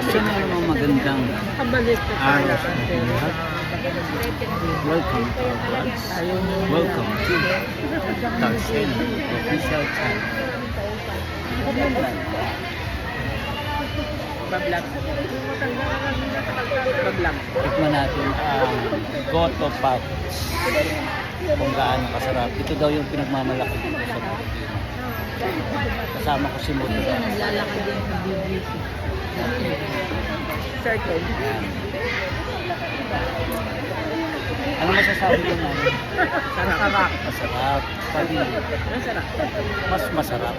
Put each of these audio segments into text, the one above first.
Gusto mo namang magandang araw sa ating lahat. Welcome to our vlogs. Welcome to Tarsen Official Channel. Tikman natin ang Goto Package. Kung gaano kasarap. Ito daw yung pinagmamalaki dito sa Pilipino. Kasama ko si Moto. Naglalakad din sa BBC. Circle. Ano masasabi ko na? Sarap. Masarap. Sabi, Masarap. mas masarap.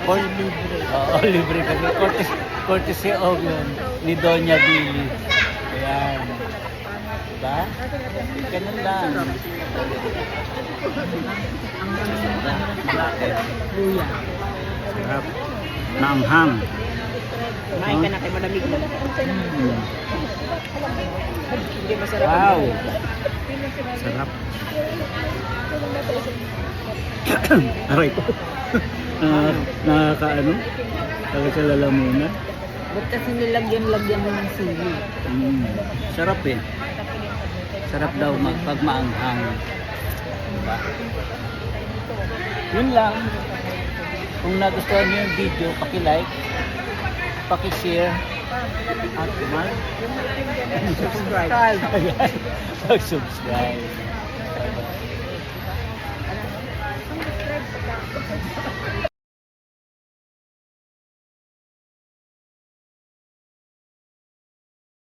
Or libre. Oo, libre kami. Courtesy of yun, ni Doña Billy. Ayan. Diba? Ganun lang. Luya. Sarap. Naanghang. Kumain ka na kay malamig mo. Hindi masarap. Wow! Sarap. Aray ko. Nakakaano? Talaga sa lalamunan. Ba't kasi nilagyan mo ng sili? Sarap eh. Sarap daw pag maanghang. Diba? Yun lang. Kung nagustuhan niyo yung video, paki-like, paki-share, at Subscribe. mag-subscribe.